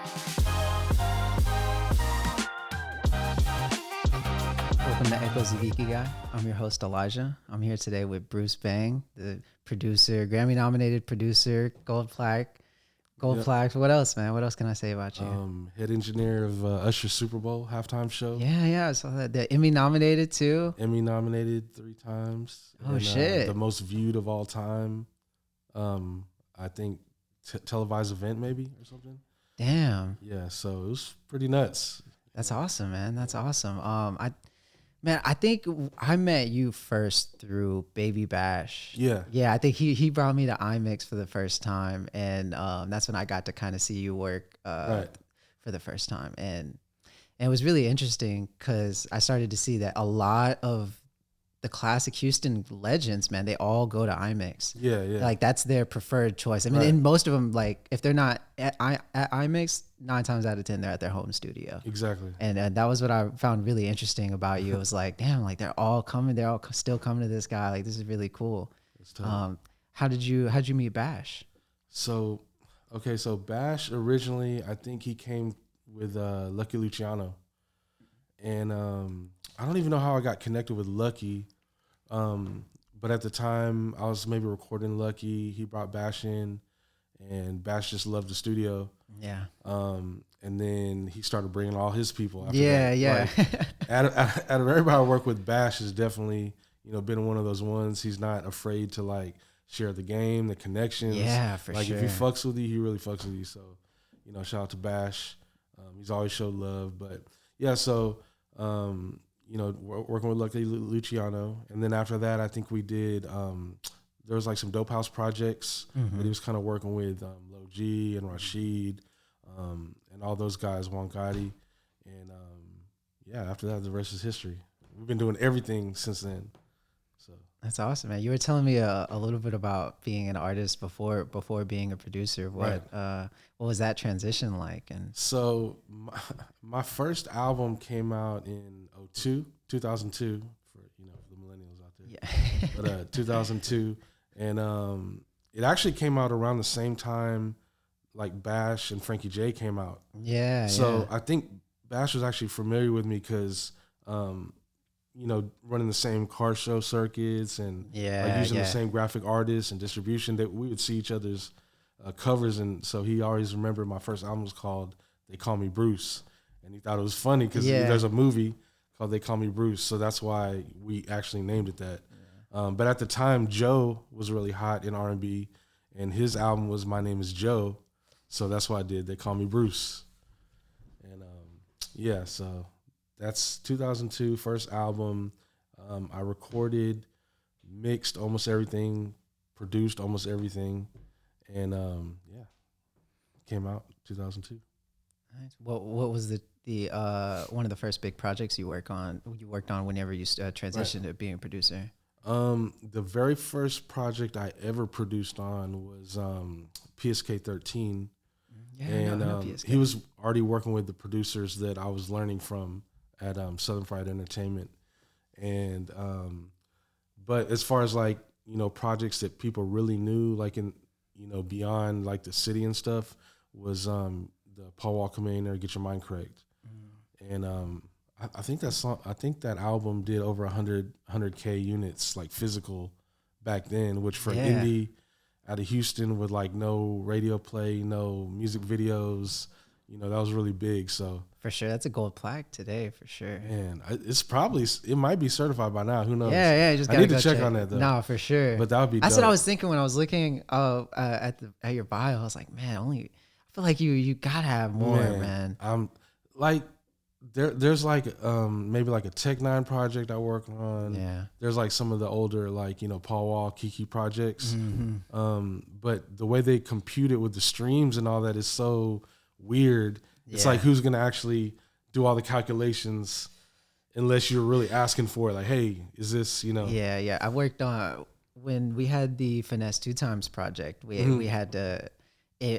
Welcome to Echoes of Ikigai. I'm your host, Elijah. I'm here today with Bruce Bang, the producer, Grammy-nominated producer, Gold Plaque. What else, man? What else can I say about you? Head engineer of Usher's Super Bowl halftime show. Yeah. I saw that. The Emmy-nominated too. Emmy-nominated 3 times. Oh, shit. The most viewed of all time. I think televised event maybe or something. Damn. Yeah, so it was pretty nuts. That's awesome, man. That's awesome. I think I met you first through Baby Bash. Yeah. I think he brought me to iMix for the first time, and that's when I got to kind of see you work Right. for the first time, and it was really interesting because I started to see that a lot of the classic Houston legends, man, they all go to iMix. Yeah. Like that's their preferred choice. I mean, Right. and most of them, like if they're not at iMix, 9 times out of 10 they're at their home studio. Exactly. And that was what I found really interesting about you. It was like, damn, like they're all still coming to this guy. Like this is really cool. It's tough. How'd you meet Bash? So Bash originally, I think he came with Lucky Luciano. And I don't even know how I got connected with Lucky. But at the time, I was maybe recording Lucky. He brought Bash in, and Bash just loved the studio. Yeah. And then he started bringing all his people after Yeah. that. Like, out of everybody I work with, Bash has definitely, been one of those ones. He's not afraid to like share the game, the connections. Yeah, for like sure. if he fucks with you, he really fucks with you. So, shout out to Bash. He's always showed love. But yeah, so working with Lucky Luciano, and then after that, I think we did. There was like some dope house projects that he was kind of working with Lil G and Rashid, and all those guys, Juan Gotti, and after that, the rest is history. We've been doing everything since then. So That's awesome, man. You were telling me a little bit about being an artist before being a producer. What was that transition like? And so my first album came out in 2002 for the millennials out there. Yeah. But 2002, and it actually came out around the same time like Bash and Frankie J came out. Yeah. So I think Bash was actually familiar with me because running the same car show circuits and using the same graphic artists and distribution, that we would see each other's covers. And so he always remembered my first album was called They Call Me Bruce. And he thought it was funny because there's a movie called They Call Me Bruce. So that's why we actually named it that. Yeah. But at the time, Joe was really hot in R&B, and his album was My Name Is Joe. So that's why I did They Call Me Bruce. And so that's 2002, first album. I recorded, mixed almost everything, produced almost everything, and came out 2002. Nice. What was the one of the first big projects you worked on whenever you transitioned to being a producer? The very first project I ever produced on was PSK 13. Yeah, and I know PSK. He was already working with the producers that I was learning from at Southern Fried Entertainment. And but as far as like projects that people really knew, like in beyond like the city and stuff, was the Paul Walker Millionaire, Get Your Mind Correct. And I think that album did over 100K units, like physical, back then, which for indie out of Houston with like no radio play, no music videos, that was really big. So for sure, that's a gold plaque today, for sure. Man, it might be certified by now. Who knows? Yeah, you just I need to check on that though. No, for sure. But that would be. That's dope. what I was thinking when I was looking at your bio. I was like, man, I feel like you gotta have more, man. I'm like, there's like maybe like a Tech Nine project I work on. Yeah. There's like some of the older like Paul Wall, Kiki projects. But the way they compute it with the streams and all that is so weird. It's like, who's gonna actually do all the calculations unless you're really asking for it? Like, hey, is this Yeah. I worked on when we had the Finesse 2 Times project. We had to.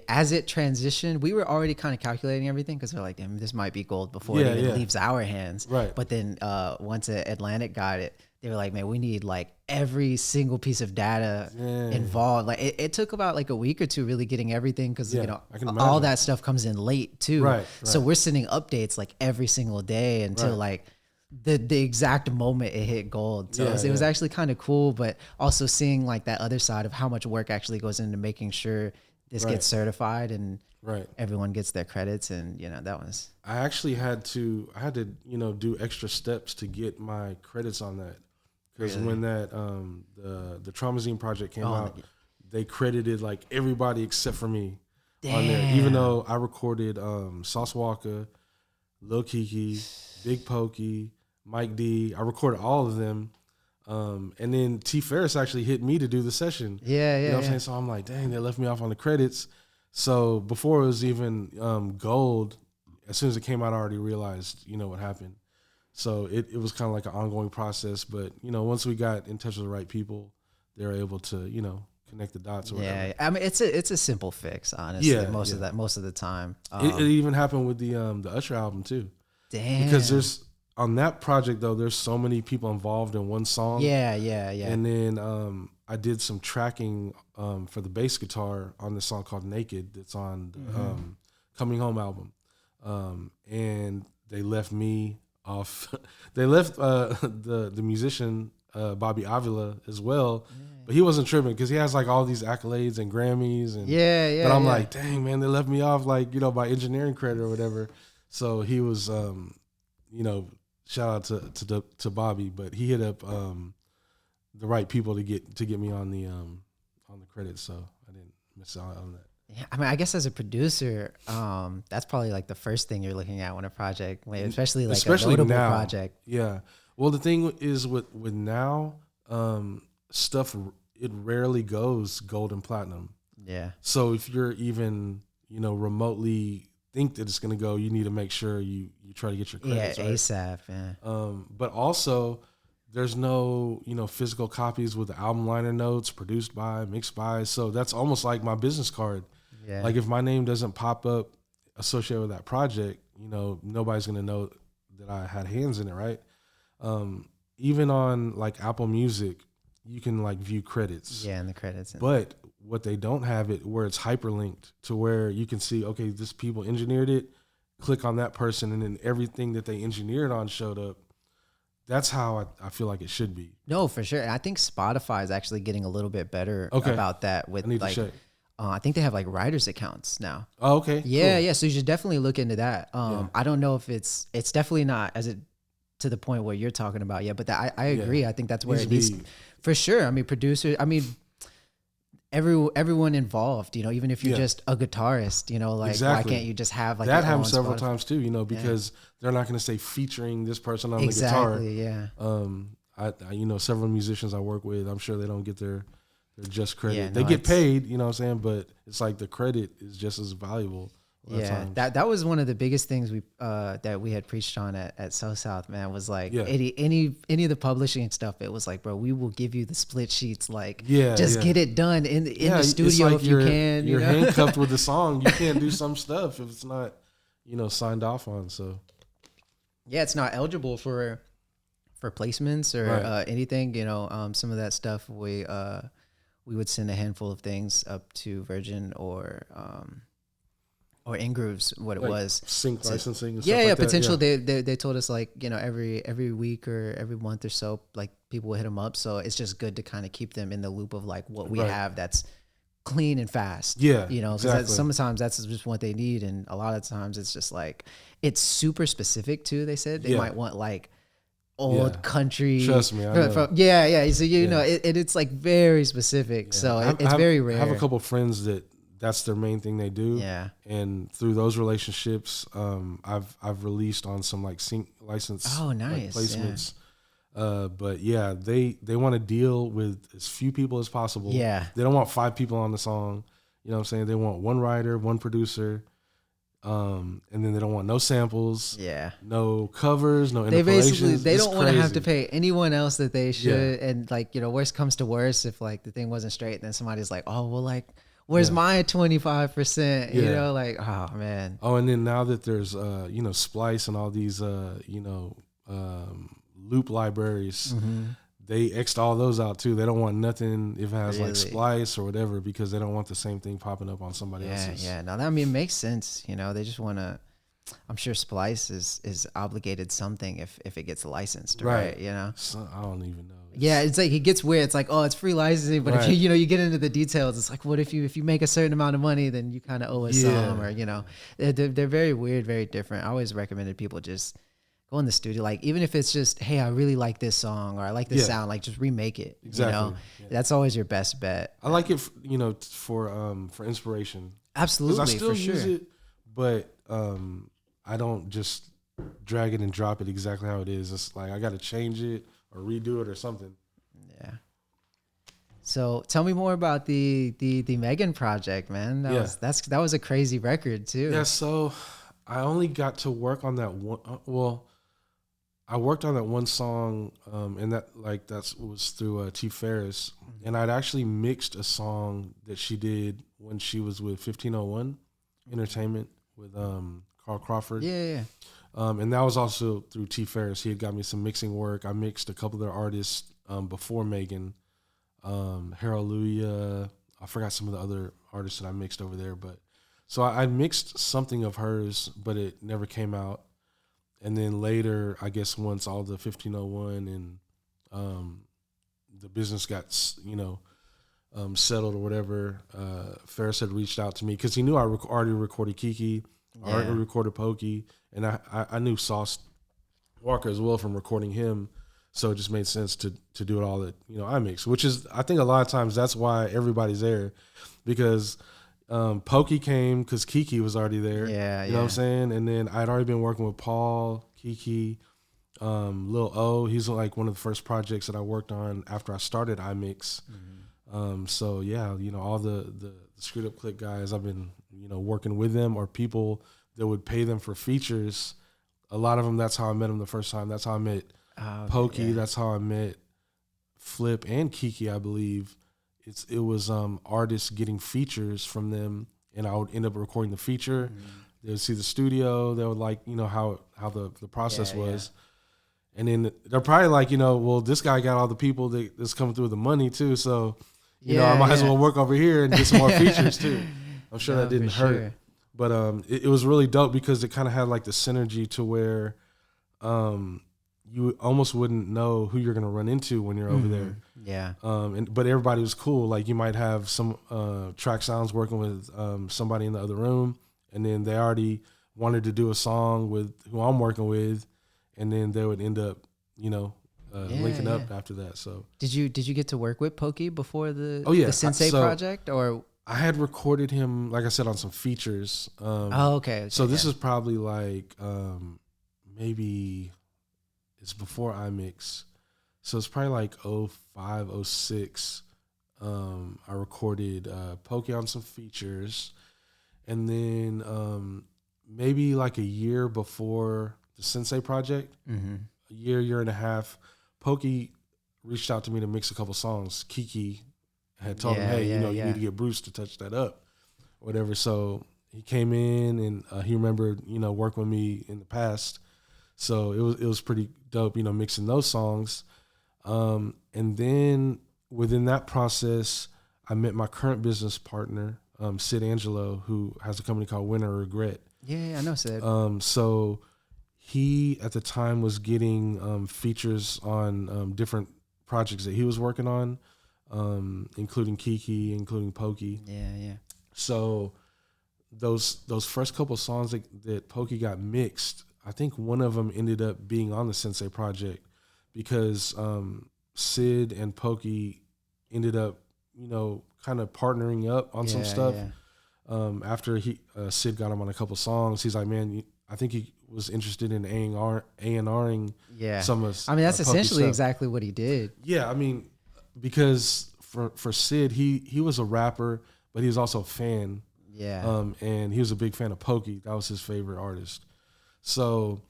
As it transitioned, we were already kind of calculating everything because we're like, damn, this might be gold before it even leaves our hands. Right. But then once Atlantic got it, they were like, man, we need like every single piece of data involved. Like it took about like a week or two really getting everything, because you know all that stuff comes in late too. Right. So we're sending updates like every single day until like the exact moment it hit gold. So it was actually kind of cool, but also seeing like that other side of how much work actually goes into making sure this gets certified and everyone gets their credits. And you know, that was, I actually had to you know, do extra steps to get my credits on that, because when that the Traumazine project came out, they credited like everybody except for me on there, even though I recorded Sauce Walker, Lil Kiki, Big Pokey, Mike D. I recorded all of them. And then T Ferris actually hit me to do the session. You know what I'm saying? So I'm like, dang, they left me off on the credits. So before it was even gold, as soon as it came out, I already realized, you know, what happened. So it was kind of like an ongoing process. But, you know, once we got in touch with the right people, they were able to, you know, connect the dots or whatever. Yeah, I mean, it's a simple fix, honestly. Most of the time. It even happened with the Usher album too. Damn. Because there's, on that project though, there's so many people involved in one song. Yeah. And then I did some tracking for the bass guitar on this song called Naked that's on the Coming Home album. And they left me off. They left the musician Bobby Avila as well, but he wasn't tripping because he has like all these accolades and Grammys and But I'm like, dang man, they left me off, like, you know, by engineering credit or whatever. So he was, you know, shout out to Bobby, but he hit up the right people to get me on the credits, so I didn't miss out on that. Yeah, I mean, I guess as a producer, that's probably like the first thing you're looking at when a project, especially a notable now, project. Yeah. Well, the thing is with now, stuff, it rarely goes gold and platinum. Yeah. So if you're even, you know, remotely think that it's going to go, you need to make sure you try to get your credits right? ASAP. Yeah. But also, there's no, you know, physical copies with the album liner notes, produced by, mixed by. So that's almost like my business card. Yeah. Like if my name doesn't pop up associated with that project, you know, nobody's going to know that I had hands in it, right? Even on like Apple Music, you can like view credits. Yeah, in the credits. But what they don't have it where it's hyperlinked to where you can see, okay, this people engineered it, click on that person, and then everything that they engineered on showed up. That's how I feel like it should be. No, for sure. And I think Spotify is actually getting a little bit better about that with like, I think they have like writers accounts now. Oh, okay. Yeah, cool. Yeah. So you should definitely look into that. I don't know if it's definitely not to the point where you're talking about yet, but I agree. Yeah. I think that's where it needs, for sure. I mean, producers, I mean, everyone involved, you know, even if you're just a guitarist, you know, like why can't you just have like that happens several times too, you know, because they're not going to say featuring this person on the guitar. Yeah. I you know, several musicians I work with, I'm sure they don't get their just credit. Yeah, no, they get paid, you know what I'm saying, but it's like the credit is just as valuable. Yeah, that was one of the biggest things that we had preached on at South, man, was like any of the publishing stuff. It was like, bro, we will give you the split sheets, like just get it done in the studio like if you can. You're handcuffed with the song. You can't do some stuff if it's not, you know, signed off on. So yeah, it's not eligible for placements or anything. You know, some of that stuff we would send a handful of things up to Virgin or Ingrooves, what like it was. Sync licensing and stuff like that. Potential. Yeah. They told us like, you know, every week or every month or so, like people will hit them up. So it's just good to kind of keep them in the loop of like what we have that's clean and fast. Yeah. You know, because sometimes that's just what they need. And a lot of times it's just like, it's super specific too, they said. They might want like old country. Trust me, I know. So, you know, it's like very specific. Yeah. So it's very rare. I have a couple of friends that's their main thing they do. Yeah. And through those relationships, I've released on some like sync license placements. Yeah. But yeah, they want to deal with as few people as possible. Yeah. They don't want 5 people on the song. You know what I'm saying? They want one writer, one producer. And then they don't want no samples. Yeah. No covers, no interpolations. They don't want to have to pay anyone else that they should. Yeah. And like, you know, worst comes to worst, if like the thing wasn't straight, then somebody's like, oh, well, like, where's my 25%? You know, like, oh man. Oh, and then now that there's you know, Splice and all these you know, loop libraries, they X'd all those out too. They don't want nothing if it has like splice or whatever, because they don't want the same thing popping up on somebody else's. Yeah. No, I mean, it makes sense. You know, they just want to. I'm sure Splice is obligated something if it gets licensed, right? You know, so, I don't even know. It's like it gets weird. It's like, oh, it's free licensing, but if you get into the details, it's like, what if you make a certain amount of money, then you kind of owe us some, or they're very weird, very different. I always recommended people just go in the studio, like even if it's just, hey, I really like this song or I like this sound, like just remake it. Exactly. That's always your best bet. I like it, for inspiration. Absolutely, I still for use sure. it, but I don't just drag it and drop it exactly how it is. It's like I got to change it or redo it or something. Yeah. So tell me more about the Megan project, man. That was a crazy record too. Yeah. So I only got to work on that one. I worked on that one song, and that was through T. Ferris, and I'd actually mixed a song that she did when she was with 1501 Entertainment with Carl Crawford. Yeah. And that was also through T. Ferris. He had got me some mixing work. I mixed a couple of their artists before Megan. Hallelujah. I forgot some of the other artists that I mixed over there. But so I mixed something of hers, but it never came out. And then later, I guess once all the 1501 and the business got, settled or whatever, Ferris had reached out to me because he knew I already recorded Kiki. I already recorded Pokey, and I knew Sauce Walker as well from recording him, so it just made sense to do it all at iMix, which is, I think a lot of times that's why everybody's there, because Pokey came because Kiki was already there. You know what I'm saying? And then I'd already been working with Paul, Kiki, Lil O. He's like one of the first projects that I worked on after I started iMix. So yeah, all the Screwed Up Click guys, I've been working with them, or people that would pay them for features. A lot of them, that's how I met them the first time. That's how I met Pokey. That's how I met Flip and Kiki, I believe. It was artists getting features from them, and I would end up recording the feature. They would see the studio. They would like, how the process was. And then they're probably like, well, this guy got all the people that's coming through with the money too. So, I might as well work over here and get some more features too. I'm sure that didn't hurt. Sure. But it was really dope because it kind of had like the synergy to where you almost wouldn't know who you're going to run into when you're over there. Yeah. But everybody was cool. Like you might have some track sounds working with somebody in the other room, and then they already wanted to do a song with who I'm working with, and then they would end up, linking up after that. So did you get to work with Pokey before the Sensei project, or? I had recorded him, like I said, on some features. Okay. So this is probably like maybe it's before iMix. So it's probably like 05, 06. I recorded Pokey on some features. And then maybe like a year before the Sensei project, a year and a half, Pokey reached out to me to mix a couple songs. Kiki had told him, hey, you need to get Bruce to touch that up, whatever. So he came in and he remembered, working with me in the past. So it was pretty dope, mixing those songs. And then within that process, I met my current business partner, Sid Angelo, who has a company called Winter Regret. Yeah, I know Sid. So he at the time was getting features on different projects that he was working on. Including Kiki, including Pokey. Yeah. So those first couple songs that Pokey got mixed, I think one of them ended up being on the Sensei project because Sid and Pokey ended up, kind of partnering up on some stuff. After Sid got him on a couple songs, he's like, man, I think he was interested in A&Ring some of that's essentially stuff. Exactly what he did. Yeah, I mean, because for Sid, he was a rapper, but he was also a fan. Yeah. And he was a big fan of Pokey. That was his favorite artist. So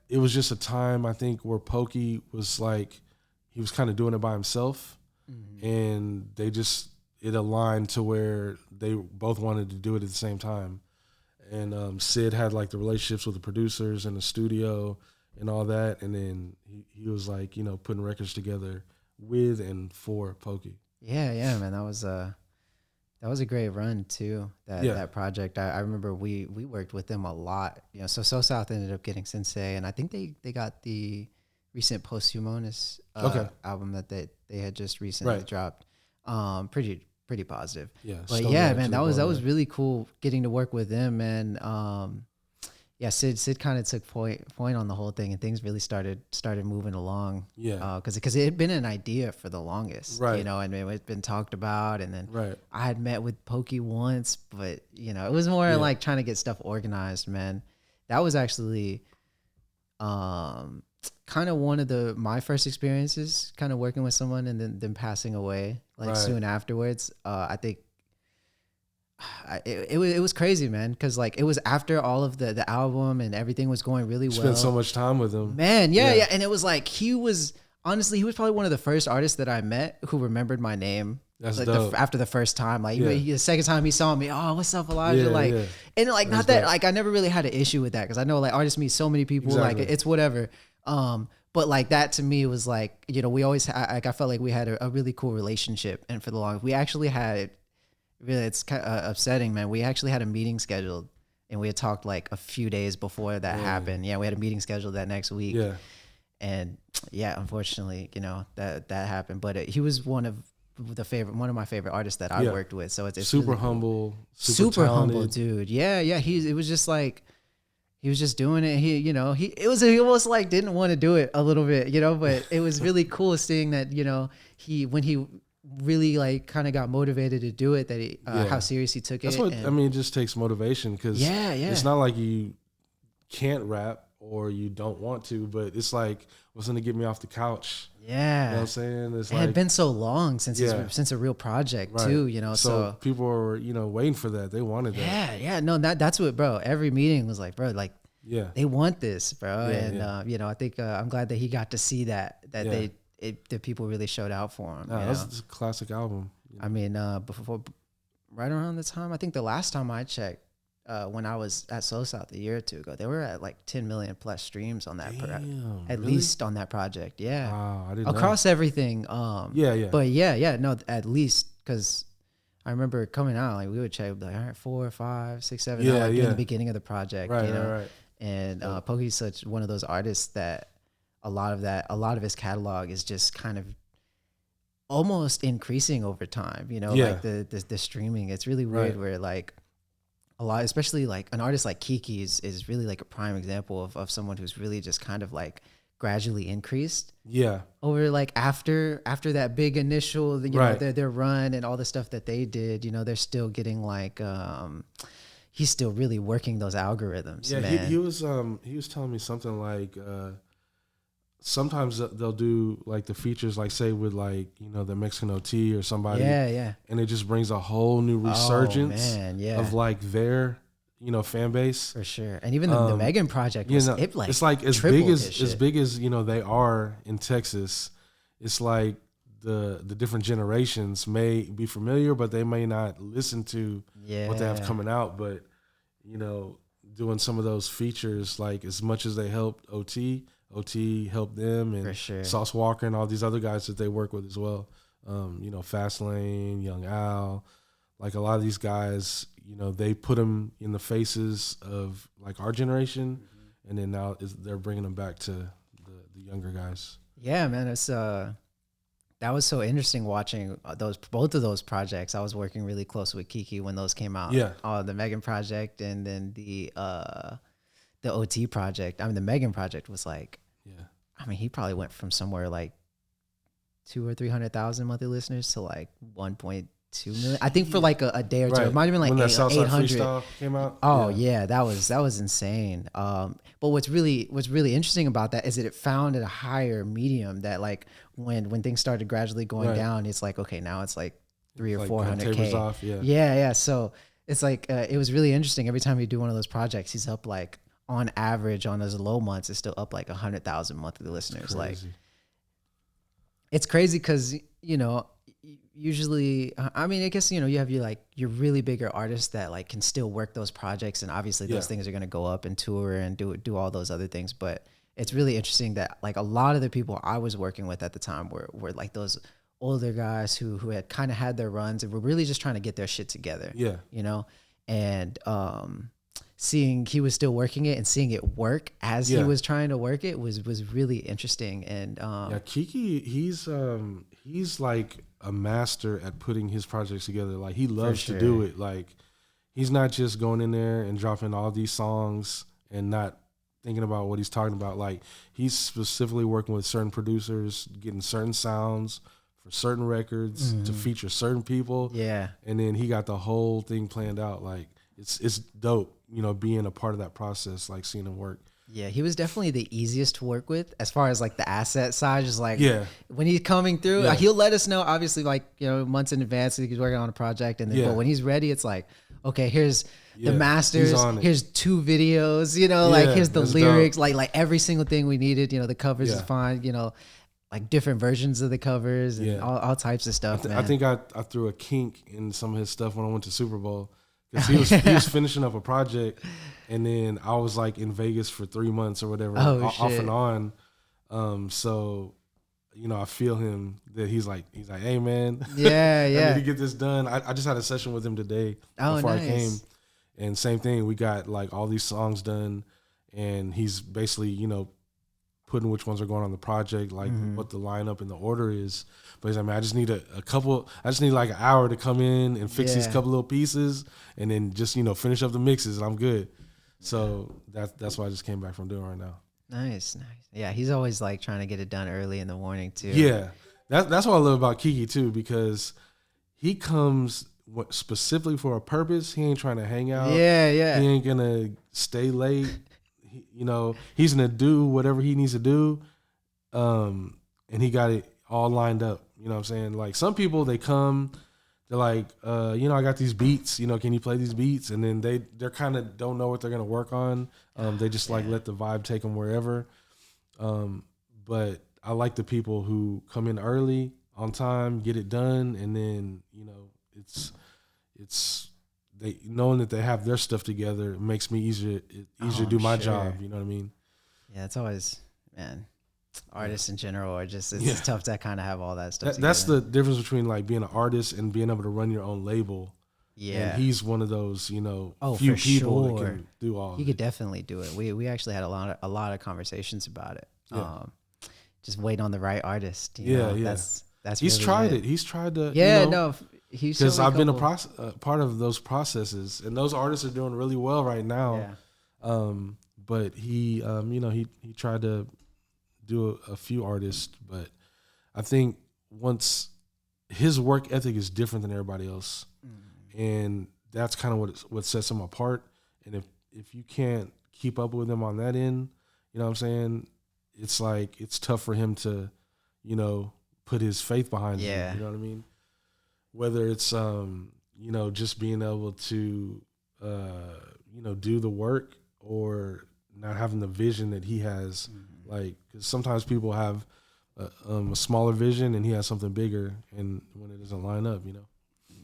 it was just a time, I think, where Pokey was like, he was kind of doing it by himself. And it aligned to where they both wanted to do it at the same time. And Sid had like the relationships with the producers in the studio. and all that. And then he was like, you know, putting records together with and for Pokey. Yeah, man. That was a great run too. That project. I remember we worked with them a lot. You know, so South ended up getting Sensei, and I think they got the recent Posthumous album that they had just recently dropped. Pretty positive. Yeah. But yeah, man, that was really cool getting to work with them. And yeah, Sid kind of took point on the whole thing, and things really started moving along. Yeah. Because it had been an idea for the longest, right? You know, and it had been talked about, and then right. I had met with Pokey once, but you know, it was more like trying to get stuff organized. Man, that was actually kind of one of my first experiences, kind of working with someone and then them passing away like soon afterwards. I think. It was crazy, man, because like it was after all of the album and everything was going really well. Spent so much time with him, man. Yeah, and it was like he was probably one of the first artists that I met who remembered my name. That's like dope. After the first time, like the second time he saw me, oh, what's up, Elijah? And like not that like I never really had an issue with that because I know like artists meet so many people, like it's whatever. But like that to me was like, you know, we always like I felt like we had a really cool relationship, and for the long we actually had. Really, it's kind of upsetting, man. We actually had a meeting scheduled, and we had talked like a few days before that happened. Yeah, we had a meeting scheduled that next week. Yeah, and unfortunately, you know that happened. But he was one of my favorite artists that I worked with. So it's super really humble, cool. super humble dude. Yeah. It was just like he was just doing it. He almost like didn't want to do it a little bit, you know. But it was really cool seeing that, you know, when he really like kind of got motivated to do it, that he how serious he took That's it. What I mean, it just takes motivation because it's not like you can't rap or you don't want to, but it's like what's going to get me off the couch. Yeah, you know what I'm saying? It had been so long since a real project too, you know. So people were, you know, waiting for that. They wanted that. Yeah, no, that's what, bro. Every meeting was like, bro, like they want this, bro. You know, I think I'm glad that he got to see that the people really showed out for him. That's a classic album. I mean, right around the time, I think the last time I checked, when I was at Slow South a year or two ago, they were at like 10 million plus streams on that, at least on that project. Yeah, wow, I didn't across know. Everything. But no, at least because I remember coming out, like we would check like, all right, 4, 5, 6, 7, in the beginning of the project, you know. Right. And Pokey's such one of those artists that. A lot of his catalog is just kind of almost increasing over time, you know, like the streaming. It's really weird where like a lot, especially like an artist like Kiki is really like a prime example of someone who's really just kind of like gradually increased. Yeah. Over like after that big initial, you know, their run and all the stuff that they did, you know, they're still getting like, he's still really working those algorithms. Yeah. Man. He was telling me something like, sometimes they'll do like the features, like say with like, you know, the Mexican OT or somebody. Yeah. And it just brings a whole new resurgence of like their, you know, fan base. For sure. And even the Megan project was, it's like as big as, you know, they are in Texas, it's like the different generations may be familiar, but they may not listen to what they have coming out. But, you know, doing some of those features, like as much as they helped OT helped them, and Sauce Walker and all these other guys that they work with as well. You know, Fastlane, Young Al, like a lot of these guys, you know, they put them in the faces of like our generation, and then now they're bringing them back to the younger guys. Yeah, man, it's that was so interesting watching both of those projects. I was working really close with Kiki when those came out. Yeah, the Megan project and then the OT project. I mean, the Megan project was like, I mean, he probably went from somewhere like 200,000 or 300,000 monthly listeners to like 1.2 million. I think for like a day or two, it might have been like 800. Freestyle came out. Oh yeah, that was insane. But what's really interesting about that is that it found a higher medium that like when things started gradually going down, it's like, okay, now it's like 300 or 400K. Yeah. So it's like it was really interesting. Every time you do one of those projects, he's up like on average on those low months, it's still up like 100,000 monthly listeners. Like it's crazy because, you know, usually, I mean, I guess, you know, you have your really bigger artists that like can still work those projects, and obviously those things are going to go up and tour and do all those other things. But it's really interesting that like a lot of the people I was working with at the time were like those older guys who had kind of had their runs and were really just trying to get their shit together. Yeah. You know, and seeing he was still working it and seeing it work as he was trying to work it was really interesting. And Kiki, he's like a master at putting his projects together. Like he loves to do it. Like he's not just going in there and dropping all these songs and not thinking about what he's talking about. Like he's specifically working with certain producers, getting certain sounds for certain records to feature certain people. Yeah. And then he got the whole thing planned out. Like it's dope, you know, being a part of that process, like seeing him work. Yeah, he was definitely the easiest to work with as far as like the asset side. Just like when he's coming through, he'll let us know, obviously, like, you know, months in advance that he's working on a project. And then, but when he's ready, it's like, okay, here's the masters, here's 2 videos, you know, like here's the lyrics, like every single thing we needed. You know, the covers is fine, you know, like different versions of the covers and all types of stuff. I think I threw a kink in some of his stuff when I went to Super Bowl. Because he was finishing up a project, and then I was like in Vegas for 3 months or whatever, off and on. So, you know, I feel him that he's like, hey man, I need to get this done. I just had a session with him today before I came, and same thing. We got like all these songs done, and he's basically, you know, putting which ones are going on the project, like what the lineup and the order is. But he's like, man, I just need like an hour to come in and fix these couple little pieces and then just, you know, finish up the mixes and I'm good. So that's what I just came back from doing right now. Nice. Yeah, he's always like trying to get it done early in the morning too. Yeah, that's what I love about Kiki too, because he comes specifically for a purpose. He ain't trying to hang out. Yeah. He ain't gonna stay late. You know, he's gonna do whatever he needs to do, and he got it all lined up. You know what I'm saying? Like some people, they come, they're like, you know, I got these beats. You know, can you play these beats? And then they're kind of don't know what they're gonna work on. They just like let the vibe take them wherever. But I like the people who come in early, on time, get it done, and then, you know, it's. They knowing that they have their stuff together makes me easier to do my job. You know what I mean? Yeah, it's always, man, artists in general are just, it's tough to kind of have all that stuff together. That's the difference between like being an artist and being able to run your own label. Yeah. And he's one of those, you know, few people that can do all He could definitely do it. We actually had a lot of conversations about it. Just waiting on the right artist. You know? That's he's really tried it. He's tried to, because I've been a part of those processes, and those artists are doing really well right now. Yeah. But he, you know, he tried to do a few artists, but I think once his work ethic is different than everybody else, and that's kind of what sets him apart. And if you can't keep up with him on that end, you know what I'm saying? It's like it's tough for him to, you know, put his faith behind him. You know what I mean? Whether it's, you know, just being able to, you know, do the work or not having the vision that he has. Like, cause sometimes people have a smaller vision and he has something bigger, and when it doesn't line up, you know?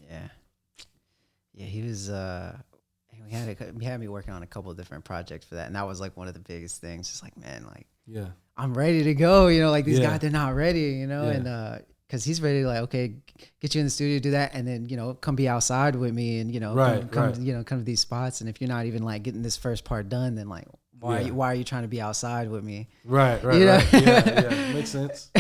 Yeah, he was, he had me working on a couple of different projects for that. And that was like one of the biggest things. Just like, man, like, I'm ready to go, you know, like these guys, they're not ready, you know? And, cause he's ready to like, okay, get you in the studio, do that. And then, you know, come be outside with me and, you know, come to these spots. And if you're not even like getting this first part done, then like, why are you trying to be outside with me? Right. You know? Yeah. Makes sense.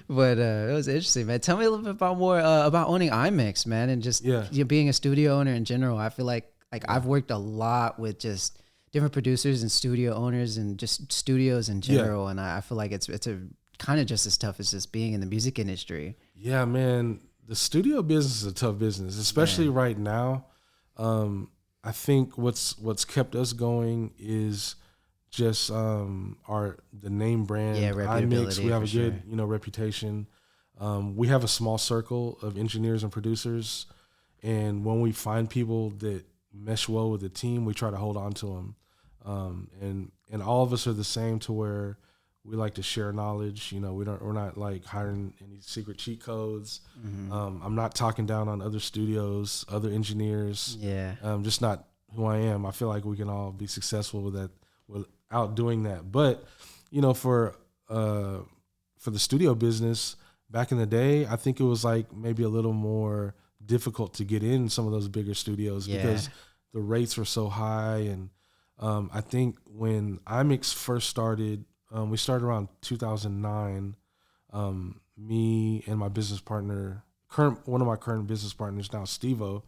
But it was interesting, man. Tell me a little bit about owning iMix, man. And just you being a studio owner in general. I feel like I've worked a lot with just different producers and studio owners and just studios in general. And I feel like it's a kind of just as tough as just being in the music industry. Yeah, man. The studio business is a tough business, especially right now. I think what's kept us going is just the name brand. iMix. We have a good, you know, reputation. We have a small circle of engineers and producers, and when we find people that mesh well with the team, we try to hold on to them. And all of us are the same to where we like to share knowledge. You know, we're not like hiring any secret cheat codes. I'm not talking down on other studios, other engineers. Just not who I am. I feel like we can all be successful with that without doing that. But for the studio business back in the day, I think it was like maybe a little more difficult to get in some of those bigger studios because the rates were so high. And I think when iMix first started, we started around 2009. Me and my business partner, one of my current business partners now, Steve-O,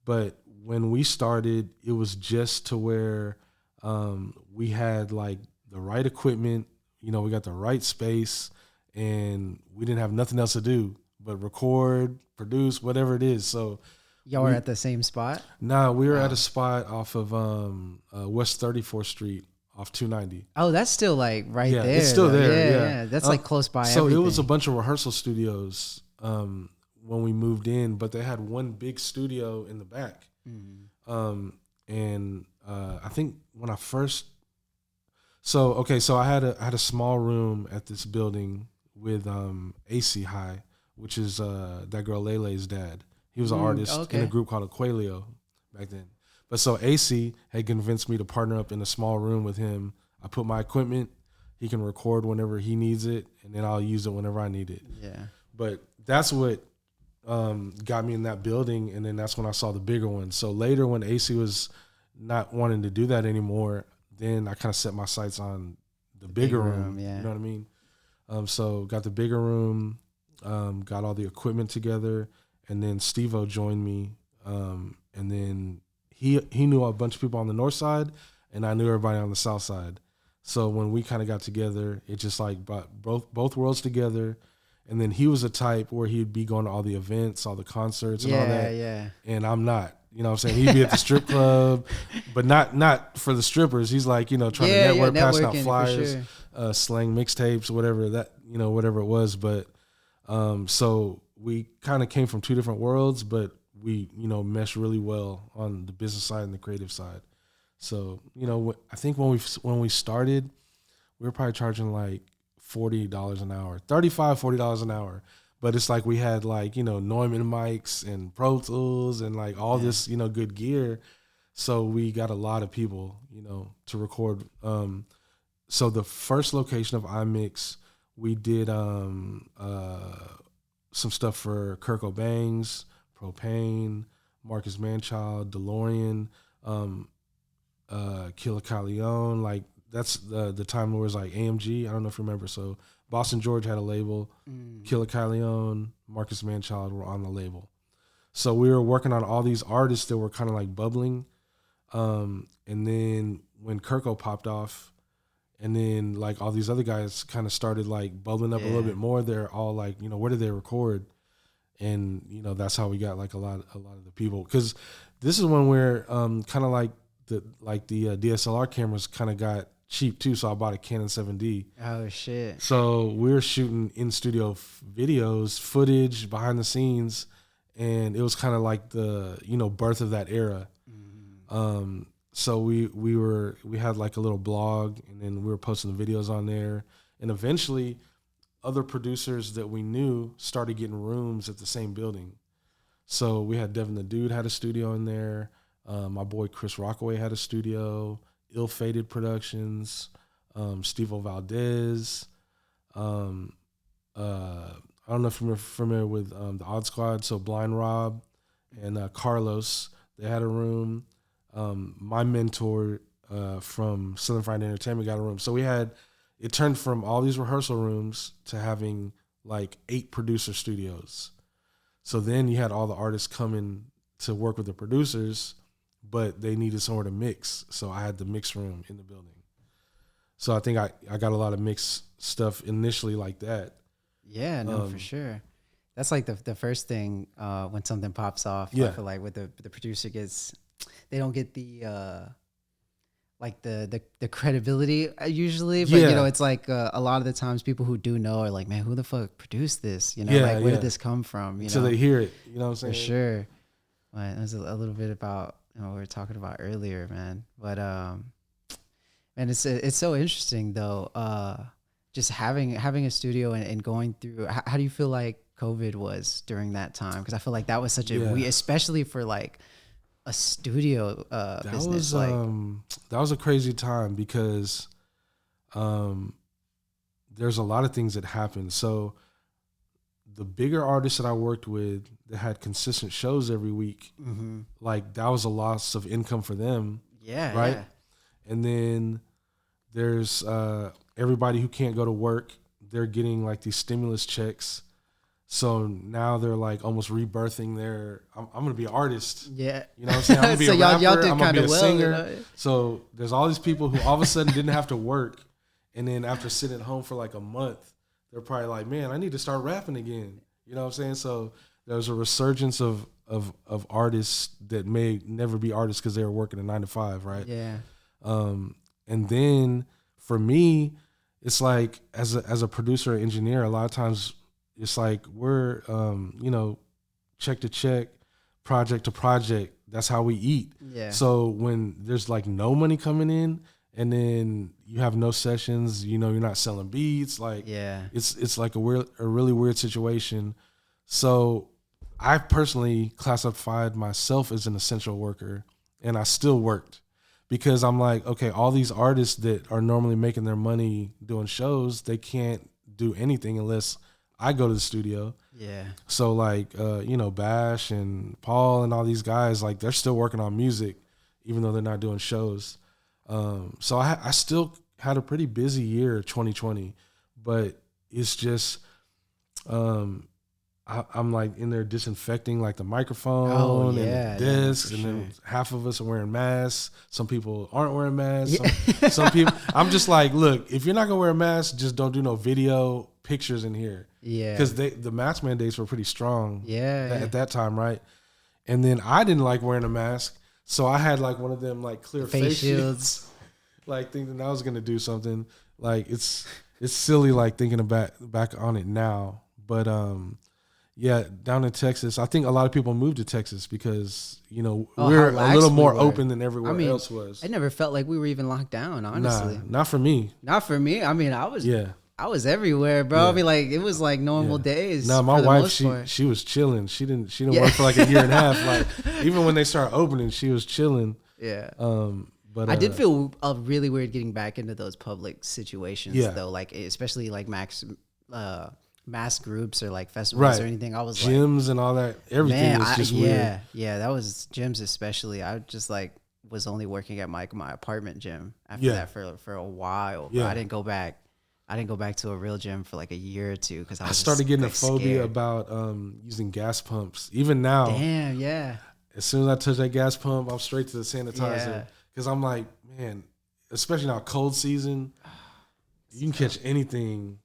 but when we started, it was just to where we had like the right equipment, we got the right space, and we didn't have nothing else to do but record, produce, whatever it is. So y'all were at the same spot? No, we were at a spot off of West 34th Street off 290. Oh, that's still like right there. It's still there. Yeah. That's like close by. So everything. It was a bunch of rehearsal studios when we moved in, but they had one big studio in the back. And I think when I first, so I had a small room at this building with AC High, which is that girl Lele's dad. He was an artist in a group called Aquelio back then. But so AC had convinced me to partner up in a small room with him. I put my equipment, he can record whenever he needs it, and then I'll use it whenever I need it. Yeah. But that's what got me in that building, and then that's when I saw the bigger one. So later when AC was not wanting to do that anymore, then I kind of set my sights on the bigger room. Yeah. You know what I mean? So got the bigger room, got all the equipment together, and then Steve-O joined me, and then he knew a bunch of people on the north side, and I knew everybody on the south side. So when we kind of got together, it just like brought both worlds together. And then he was a type where he'd be going to all the events, all the concerts and all that. Yeah. And I'm not. You know what I'm saying? He'd be at the strip club, but not for the strippers. He's like, trying to network, passing out flyers, slang mixtapes, whatever it was. But so we kind of came from two different worlds, but we, meshed really well on the business side and the creative side. So, I think when we started, we were probably charging like $40 an hour, $40 an hour. But it's like we had like, Neumann mics and Pro Tools and like all this, good gear. So we got a lot of people, to record. So the first location of iMix, we did some stuff for Kurt Cobain's, Propane, Marcus Manchild, DeLorean, Killer Calione. Like that's the time where it was like AMG. I don't know if you remember. So Boston George had a label. Killer Calione, Marcus Manchild were on the label. So we were working on all these artists that were kind of like bubbling. And then when Kirko popped off, and then like all these other guys kind of started like bubbling up a little bit more, they're all like, where did they record? And, that's how we got like a lot of the people. Because this is when we're kind of like the DSLR cameras kind of got cheap too, so I bought a Canon 7D. Oh shit! So we were shooting in studio videos, footage, behind the scenes, and it was kind of like the birth of that era. So we had like a little blog, and then we were posting the videos on there, and eventually, other producers that we knew started getting rooms at the same building. So we had Devin the Dude had a studio in there. My boy Chris Rockaway had a studio. Ill-Fated Productions, Steve-O Valdez. I don't know if you're familiar with the Odd Squad. So Blind Rob and Carlos, they had a room. My mentor from Southern Fried Entertainment got a room. So it turned from all these rehearsal rooms to having like 8 producer studios. So then you had all the artists coming to work with the producers, but they needed somewhere to mix. So I had the mix room in the building. So I think I got a lot of mix stuff initially like that. Yeah, no, for sure. That's like the first thing when something pops off. Yeah. I feel like with the producer they don't get the credibility usually. But, it's like a lot of the times people who do know are like, man, who the fuck produced this? Where did this come from? So they hear it, you know what I'm saying? For sure. But there's a little bit about what we were talking about earlier, man. But and it's so interesting though. Just having a studio and going through. How do you feel like COVID was during that time? Because I feel like that was such a especially for like a studio business? That was a crazy time because there's a lot of things that happened. So the bigger artists that I worked with that had consistent shows every week, like that was a loss of income for them. Yeah. Right. Yeah. And then there's everybody who can't go to work. They're getting like these stimulus checks. So now they're like almost rebirthing their, I'm going to be an artist. Yeah. You know what I'm saying? I'm going to be so a rapper. y'all did I'm going to be a singer. You know? So there's all these people who all of a sudden didn't have to work. And then after sitting at home for like a month, they're probably like, man, I need to start rapping again. You know what I'm saying? So there's a resurgence of artists that may never be artists because they were working a 9 to 5, right? Yeah. And then for me, it's like as a producer or engineer, a lot of times it's like we're check to check, project to project. That's how we eat. Yeah. So when there's like no money coming in, and then you have no sessions, you're not selling beats. Like, it's like a really weird situation. So I personally classified myself as an essential worker, and I still worked because I'm like, okay, all these artists that are normally making their money doing shows, they can't do anything unless I go to the studio. Yeah. So like, Bash and Paul and all these guys, like they're still working on music, even though they're not doing shows. So I still had a pretty busy year, 2020, but it's just, I'm like in there disinfecting like the microphone and the discs, and then half of us are wearing masks. Some people aren't wearing masks. Some people, I'm just like, look, if you're not gonna wear a mask, just don't do no video pictures in here. Yeah. Because the mask mandates were pretty strong. At that time, right? And then I didn't like wearing a mask. So I had like one of them like clear face shields, like thinking I was gonna do something. Like it's silly, like thinking back on it now. But down in Texas, I think a lot of people moved to Texas because we're a little more open than everywhere else was. I never felt like we were even locked down. Honestly, not for me. Not for me. I mean, I was everywhere, bro. Yeah. I mean, like it was like normal days. No, my wife, she was chilling. She didn't work for like a year and a half. Like even when they started opening, she was chilling. Yeah. But I did feel really weird getting back into those public situations though, like especially like mass groups or like festivals or anything. I was gyms and all that. Everything was just weird. Yeah, that was gyms especially. I just like was only working at my apartment gym after that for a while. Yeah. I didn't go back to a real gym for like a year or two because I started getting a phobia about using gas pumps. Even now. Damn, yeah. As soon as I touch that gas pump, I'm straight to the sanitizer. Because I'm like, man, especially now cold season, you can catch anything,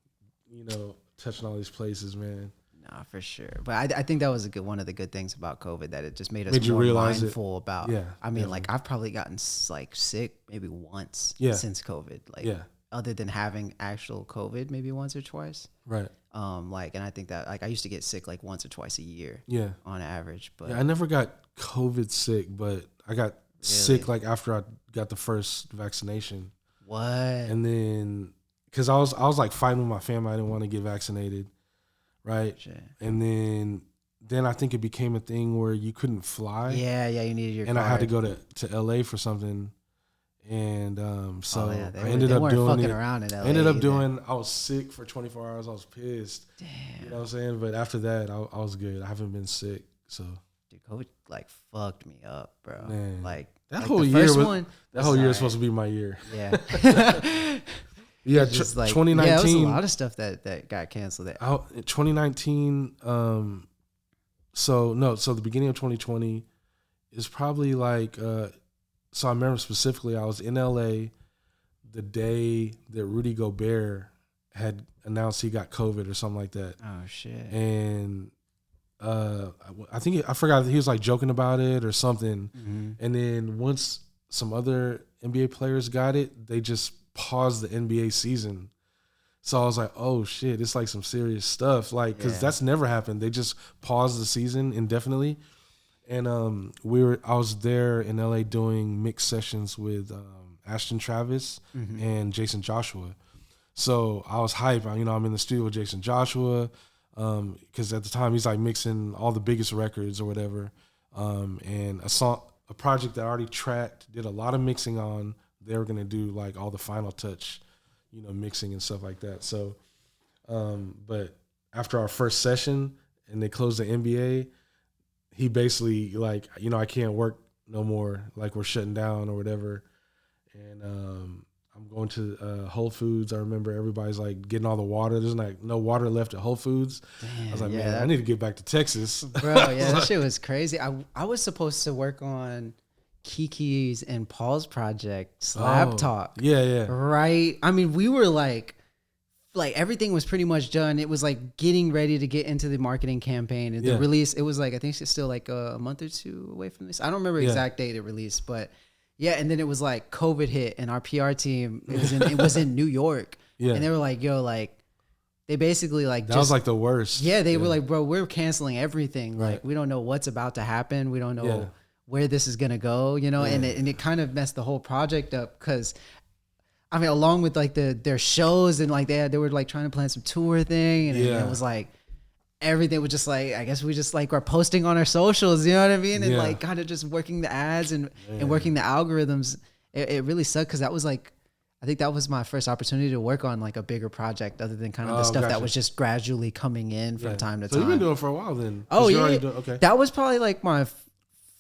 touching all these places, man. Nah, for sure. But I think that was one of the good things about COVID, that it just made us more mindful about. Yeah, I mean, like I've probably gotten like sick maybe once since COVID. Like other than having actual COVID, maybe once or twice. Right. And I think that like I used to get sick like once or twice a year. Yeah. On average, but I never got COVID sick, but I got sick like after I got the first vaccination. What? And then because I was like fighting with my family, I didn't want to get vaccinated, right? Sure. And then I think it became a thing where you couldn't fly. Yeah, you needed your and card. I had to go to LA for something, and I ended up doing it. Around in LA I was sick for 24 hours. I was pissed. Damn. You know what I'm saying? But after that, I was good. I haven't been sick, so. Dude, COVID like fucked me up, bro. Man. Like that whole year was supposed to be my year. Yeah. Yeah, just like 2019. Yeah, it was a lot of stuff that got canceled. 2019. So the beginning of 2020 is probably like. So I remember specifically, I was in LA the day that Rudy Gobert had announced he got COVID or something like that. Oh shit! And I forgot, he was like joking about it or something. Mm-hmm. And then once some other NBA players got it, they just paused the NBA season. So I was like, oh shit, it's like some serious stuff. Like, cause that's never happened. They just paused the season indefinitely. And I was there in LA doing mix sessions with Ashton Travis and Jason Joshua. So I was hyped. I'm in the studio with Jason Joshua, because at the time he's like mixing all the biggest records or whatever. And a a project that I already tracked, did a lot of mixing on. They were gonna do like all the final touch, mixing and stuff like that. So, but after our first session and they closed the NBA, he basically like, I can't work no more. Like we're shutting down or whatever. And I'm going to Whole Foods. I remember everybody's like getting all the water. There's like no water left at Whole Foods. Damn, I was like, man, I need to get back to Texas. Bro, yeah, that shit was crazy. I was supposed to work on Kiki's and Paul's project, Slab Talk. Yeah. Right. I mean, we were like everything was pretty much done. It was like getting ready to get into the marketing campaign and the release. It was like, I think it's still like a month or two away from this. I don't remember exact date it released, but yeah. And then it was like COVID hit and our PR team, it was in New York. Yeah. And they were like, yo, like they basically like, that was like the worst. Yeah. They were like, bro, we're canceling everything. Right. Like we don't know what's about to happen. We don't know where this is going to go, and it kind of messed the whole project up. Cause I mean, along with like their shows and like they were like trying to plan some tour thing. And it was like, everything was just like, I guess we just like were posting on our socials, you know what I mean? And like kind of just working the ads and working the algorithms. It really sucked. Cause that was like, I think that was my first opportunity to work on like a bigger project other than kind of the stuff that was just gradually coming in from time to time. So you've been doing it for a while then. Oh yeah. Okay. That was probably like my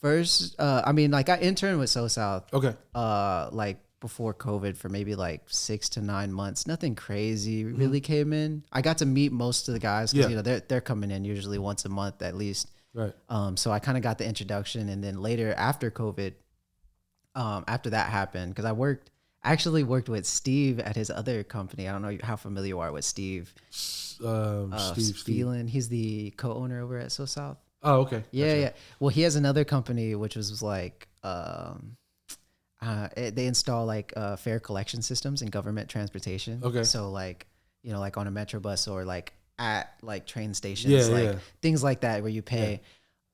first, I mean, like I interned with So South. Okay. Like before COVID for maybe like 6 to 9 months. Nothing crazy really came in. I got to meet most of the guys because they're coming in usually once a month at least. Right. So I kind of got the introduction, and then later after COVID, after that happened, because I actually worked with Steve at his other company. I don't know how familiar you are with Steve. Steve Phelan. He's the co-owner over at So South. Oh, okay. Yeah, yeah. Well, he has another company which was like they install like fare collection systems in government transportation. Okay. So like, like on a metro bus or like at like train stations, things like that where you pay.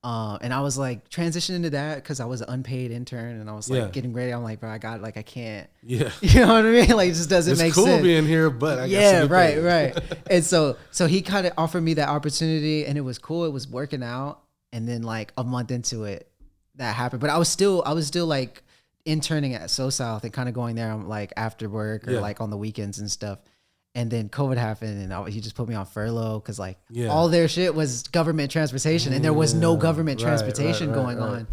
And I was like transitioning into that because I was an unpaid intern and I was like getting ready. I'm like, bro, I can't. Yeah. You know what I mean? Like it just doesn't make sense. It's cool being here, but I guess right. And so he kind of offered me that opportunity and it was cool. It was working out. And then like a month into it, that happened. But I was still like interning at So South and kind of going there like after work or like on the weekends and stuff. And then COVID happened and he just put me on furlough because like all their shit was government transportation and there was no government transportation going on.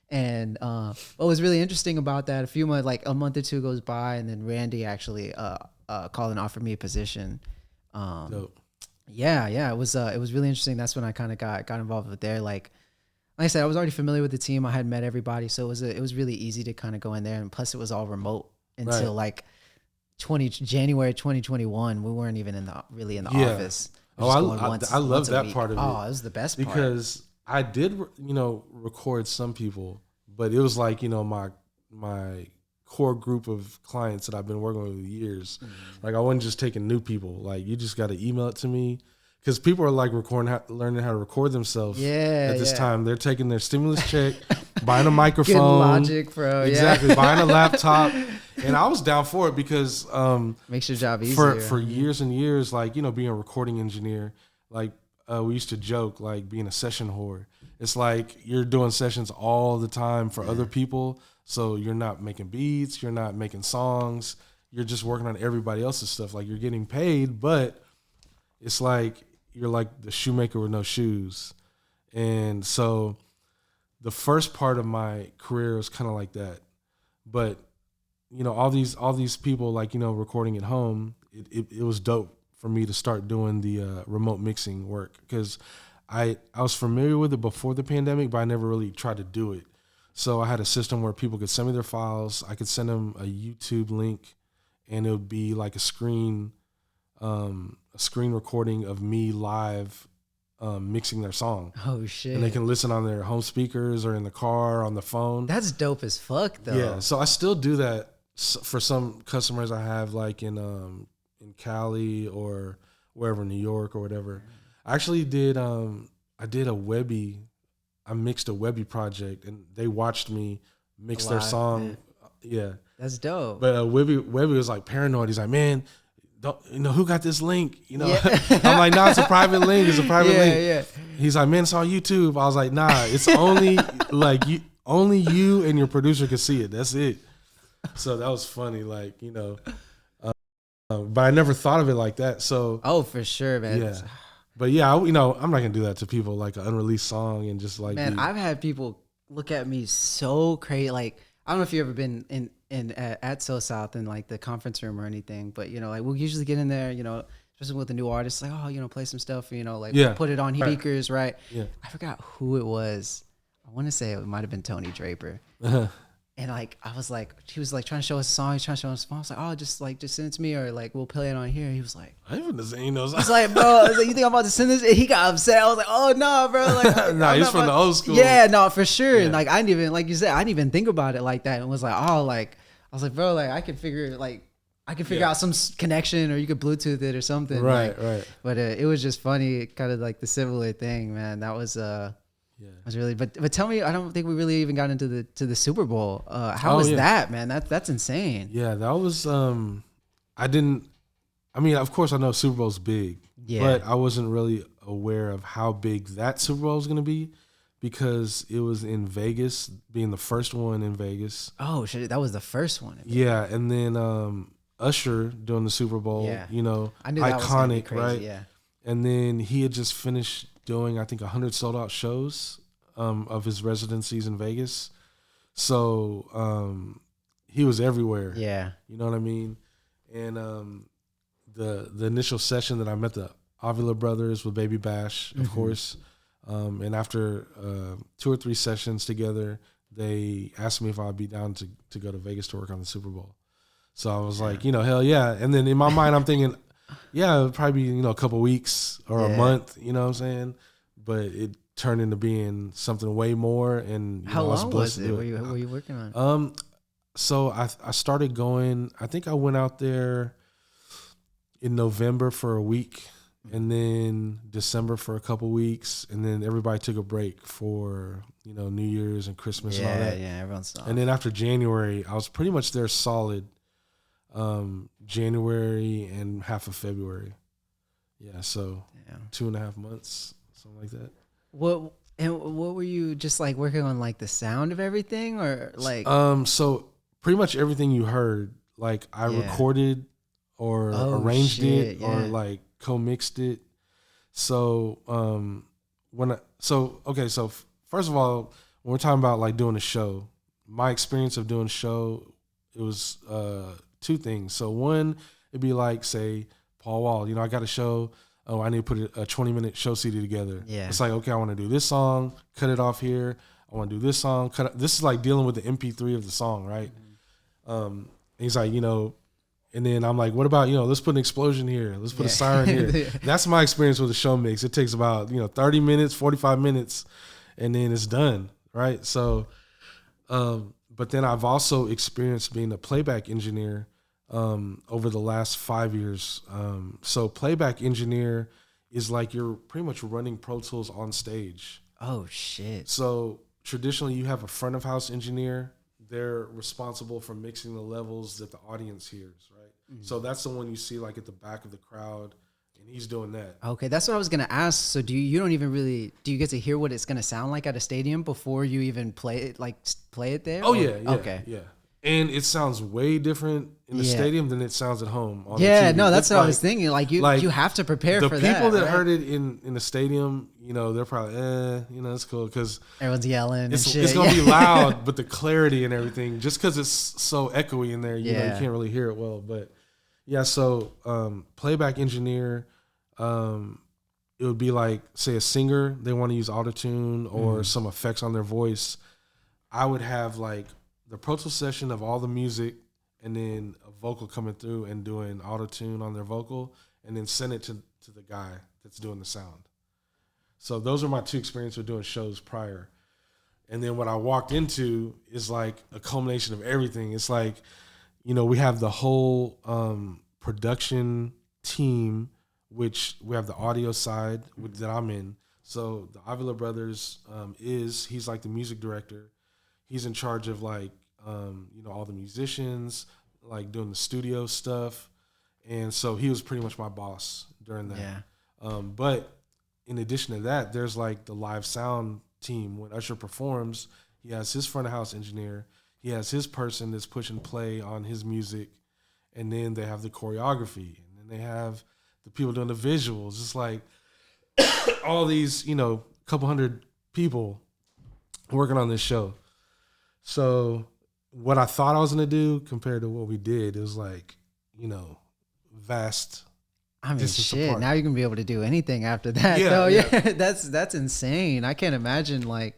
And what was really interesting about that, a month or two goes by and then Randy actually called and offered me a position. Yeah, it was really interesting. That's when I kind of got involved with there. Like I said, I was already familiar with the team. I had met everybody, so it was really easy to kind of go in there. And plus, it was all remote until like January 2021. We weren't even in the office. I love that part of it. Oh, it was the best part because I did record some people, but it was like my core group of clients that I've been working with for years. Mm-hmm. Like I wasn't just taking new people. Like you just got to email it to me. Because people are like learning how to record themselves at this time. They're taking their stimulus check, buying a microphone. Getting Logic, bro. Exactly. Buying a laptop. And I was down for it because makes your job easier. For years and years, like, being a recording engineer, like we used to joke, like being a session whore. It's like you're doing sessions all the time for other people. So you're not making beats. You're not making songs. You're just working on everybody else's stuff. Like you're getting paid, but it's like you're like the shoemaker with no shoes. And so the first part of my career was kind of like that. But, all these people like, recording at home, it was dope for me to start doing the remote mixing work because I was familiar with it before the pandemic, but I never really tried to do it. So I had a system where people could send me their files. I could send them a YouTube link and it would be like a screen recording of me live mixing their song. Oh shit. And they can listen on their home speakers or in the car, on the phone. That's dope as fuck though. Yeah. So I still do that for some customers I have like in Cali or wherever, New York or whatever. I actually did I mixed a Webby project and they watched me mix their song. Yeah. That's dope. But Webby was like paranoid. He's like, man, who got this link? I'm like, nah, it's a private link. It's a private link. Yeah. He's like, man, it's on YouTube. I was like, nah, it's only like only you and your producer can see it. That's it. So that was funny, like, you know. But I never thought of it like that. So for sure, man. Yeah. But yeah, I'm not gonna do that to people, like an unreleased song and just like. Man, I've had people look at me so crazy. Like, I don't know if you've ever been in at So South in like the conference room or anything, but you know, like we'll usually get in there, you know, especially with the new artists, like, oh, you know, play some stuff, you know, like put it on speakers, right? Yeah. I forgot who it was. I want to say it might have been Tony Draper. And like, I was like, he was like trying to show us a song. He's trying to show us a song. I was like, oh, just send it to me, or like, we'll play it on here. He was like, I even saying those. I was like, bro, I was like, you think I'm about to send this? And he got upset. I was like, oh no, bro. Like, nah, he's from the old school. Yeah, no, for sure. Yeah. And like, I didn't even, like you said, I didn't even think about it like that. And was like, oh, like, I was like, bro, like I could figure out some connection, or you could Bluetooth it or something. Right, like, right. But it was just funny, kind of like the similar thing, man. That was was really, but tell me, I don't think we really even got into the Super Bowl. How was that, man? That's insane. Yeah, that was. I mean, of course, I know Super Bowl's big, but I wasn't really aware of how big that Super Bowl was going to be because it was in Vegas, being the first one in Vegas. Oh shit, that was the first one. Yeah, and then Usher doing the Super Bowl. Yeah. You know, I knew that iconic, was crazy, right? Yeah. And then he had just finished doing, I think, 100 sold out shows of his residencies in Vegas. So he was everywhere. Yeah. You know what I mean? And the initial session that I met the Avila Brothers with Baby Bash, of course. And after 2 or 3 sessions together, they asked me if I'd be down to go to Vegas to work on the Super Bowl. So I was like, you know, hell yeah. And then in my mind, I'm thinking, yeah, it'll probably be, you know, a couple weeks or a month, you know what I'm saying? But it turned into being something way more. And how long was it? What were you working on? So I started going, I think I went out there in November for a week, and then December for a couple weeks, and then everybody took a break for, you know, New Year's and Christmas and all that. Yeah, everyone's off. And then after January, I was pretty much there solid January and half of February. Yeah, so 2.5 months, something like that. What were you just like working on, like the sound of everything, or like? So pretty much everything you heard, like I recorded or arranged it or like co-mixed it. So so first of all, when we're talking about like doing a show, my experience of doing a show, it was 2 things. So one, it'd be like, say, Paul Wall, you know, I got a show. Oh, I need to put a 20-minute show CD together. Yeah. It's like, okay, I want to do this song, cut it off here. I want to do this song, this is like dealing with the MP3 of the song, right? And he's like, you know, and then I'm like, what about, you know, let's put an explosion here. Let's put a siren here. That's my experience with a show mix. It takes about, you know, 30 minutes, 45 minutes, and then it's done, right? So, but then I've also experienced being a playback engineer over the last 5 years. So playback engineer is like you're pretty much running Pro Tools on stage. Oh, shit. So traditionally you have a front of house engineer. They're responsible for mixing the levels that the audience hears, right? So that's the one you see like at the back of the crowd, and he's doing that. Okay, that's what I was gonna ask. So do you get to hear what it's gonna sound like at a stadium before you even play it there? Oh, yeah. And it sounds way different in the stadium than it sounds at home. On the TV. No, that's what I was thinking. Like you have to prepare for that. The people that heard it in the stadium, you know, they're probably, you know, it's cool because everyone's yelling. It's and shit. Gonna be loud, but the clarity and everything, just because it's so echoey in there, you know, you can't really hear it well. But yeah, so playback engineer, it would be like, say, a singer, they want to use autotune or some effects on their voice. I would have like the Pro Tools session of all the music, and then a vocal coming through and doing auto-tune on their vocal, and then send it to the guy that's doing the sound. So those are my 2 experiences with doing shows prior. And then what I walked into is like a culmination of everything. It's like, you know, we have the whole production team, which we have the audio side that I'm in. So the Avila Brothers he's like the music director. He's in charge of like, you know, all the musicians, like doing the studio stuff. And so he was pretty much my boss during that. Yeah. But in addition to that, there's like the live sound team. When Usher performs, He has his front of house engineer. He has his person that's pushing play on his music. And then they have the choreography. And then they have the people doing the visuals. It's like all these, couple hundred people working on this show. So what I thought I was going to do compared to what we did, it was like, vast. I mean, shit. Apart. Now you're gonna be able to do anything after that. Yeah. That's insane. I can't imagine. Like,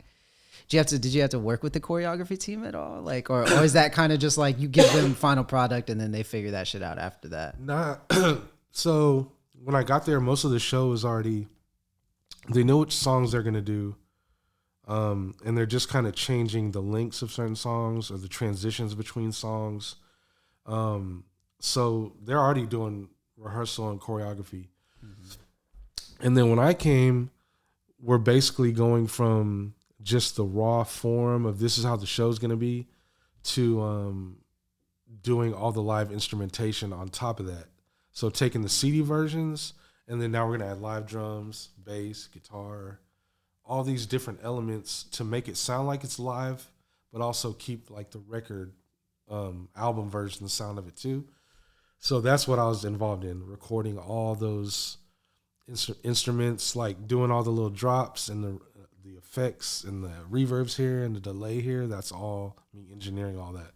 did you have to work with the choreography team at all? Like, or is that kind of just like you give them final product and then they figure that shit out after that? Nah. So when I got there, most of the show was already. They know which songs they're gonna do, and they're just kind of changing the lengths of certain songs or the transitions between songs. So they're already doing rehearsal and choreography. Mm-hmm. And then when I came, we're basically going from just the raw form of this is how the show's going to be to doing all the live instrumentation on top of that. So taking the CD versions, and then now we're going to add live drums, bass, guitar, all these different elements to make it sound like it's live, but also keep like the record album version, the sound of it too. So that's what I was involved in, recording all those instruments, like doing all the little drops and the effects and the reverbs here and the delay here. That's all me engineering all that.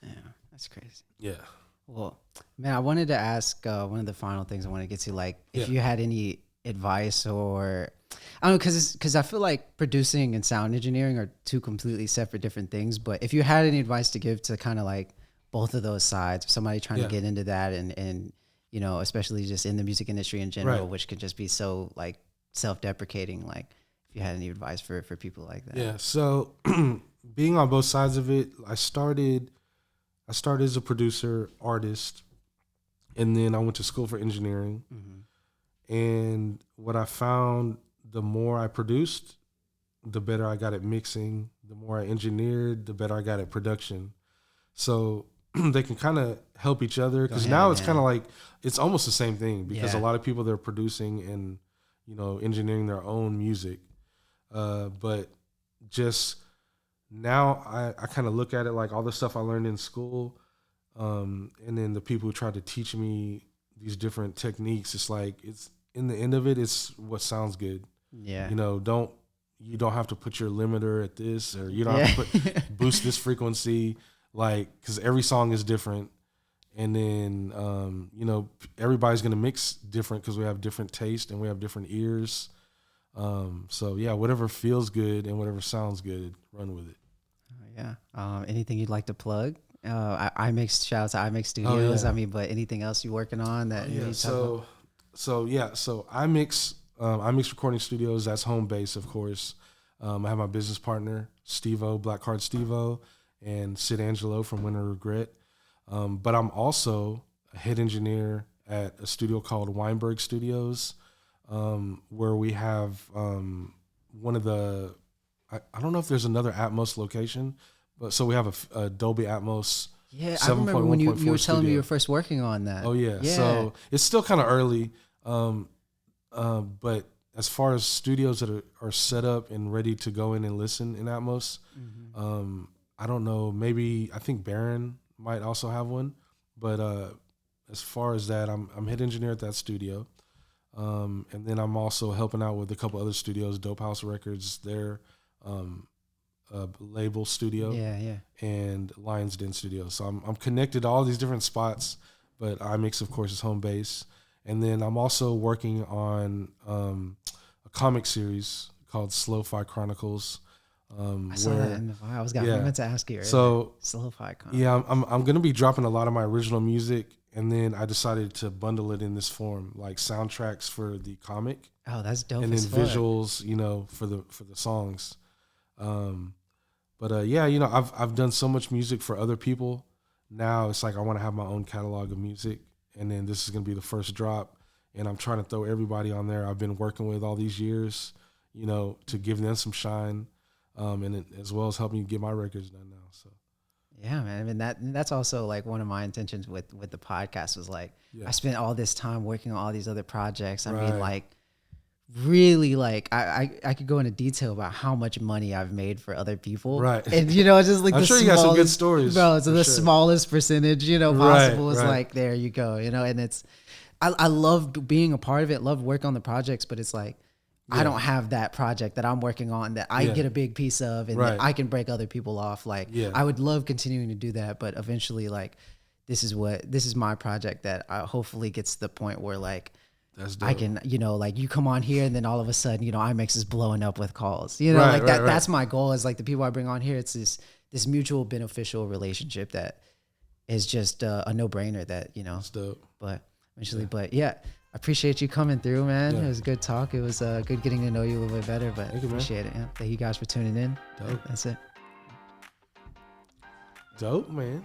Yeah, that's crazy. Yeah. Well, man, I wanted to ask one of the final things I want to get to, like, if you had any advice or, I don't know, because I feel like producing and sound engineering are two completely separate different things. But if you had any advice to give to kind of like both of those sides, somebody trying to get into that and especially just in the music industry in general, which could just be so like self-deprecating, like if you had any advice for people like that. Yeah. So being on both sides of it, I started as a producer, artist, and then I went to school for engineering. Mm-hmm. And what I found, the more I produced, the better I got at mixing. The more I engineered, the better I got at production. So they can kind of help each other, because now it's kind of like it's almost the same thing, because a lot of people, they're producing and engineering their own music, but just now I kind of look at it like all the stuff I learned in school, and then the people who tried to teach me these different techniques, it's like it's in the end of it, it's what sounds good. You don't have to put your limiter at this, or you don't have to boost this frequency. Like, because every song is different, and then everybody's gonna mix different because we have different taste and we have different ears. So yeah, whatever feels good and whatever sounds good, run with it. Anything you'd like to plug? iMix, shout out to iMix Studios. I mean, but anything else you're working on that? So iMix Recording Studios. That's home base, of course. I have my business partner, Steve-O, Black Card Steve-O, and Sid Angelo from Winter Regret. But I'm also a head engineer at a studio called Weinberg Studios, where we have one of the, I don't know if there's another Atmos location, but so we have a Dolby Atmos. Yeah, I remember when you were telling me you were first working on that. Oh yeah. So it's still kind of early, but as far as studios that are set up and ready to go in and listen in Atmos, I don't know, I think Barron might also have one, but as far as that, I'm head engineer at that studio, and then I'm also helping out with a couple other studios, Dope House Records, their label studio, and Lions Den Studio. So I'm connected to all these different spots, but iMix, of course, is home base, and then I'm also working on a comic series called Slow-Fi Chronicles. I saw that in the file. I meant to ask you earlier. So Slow-Fi Chronicles. Yeah, I'm gonna be dropping a lot of my original music, and then I decided to bundle it in this form, like soundtracks for the comic. Oh, that's dope. And then visuals, for the songs. But I've done so much music for other people. Now it's like I want to have my own catalog of music, and then this is gonna be the first drop, and I'm trying to throw everybody on there I've been working with all these years, to give them some shine. And as well as helping you get my records done now. So, yeah, man. I mean, that's also like one of my intentions with the podcast was like, I spent all this time working on all these other projects. I mean, like really like I could go into detail about how much money I've made for other people, right? And you know, just like I'm sure you got some good stories, bro. So the smallest percentage, you know, possible is right. like, there you go, you know. And it's I loved being a part of it, loved working on the projects, but it's like I don't have that project that I'm working on that I get a big piece of, and that I can break other people off. Like I would love continuing to do that, but eventually, like this is my project that hopefully gets to the point where like I can, you know, like you come on here and then all of a sudden, you know, iMix is blowing up with calls, you know, like that. That's my goal, is like the people I bring on here. It's this mutual beneficial relationship that is just a no brainer that, you know, but eventually, but yeah, I appreciate you coming through, man. It was a good talk. It was good getting to know you a little bit better, but I appreciate it. Yeah. Thank you guys for tuning in. Dope. That's it. Dope, man.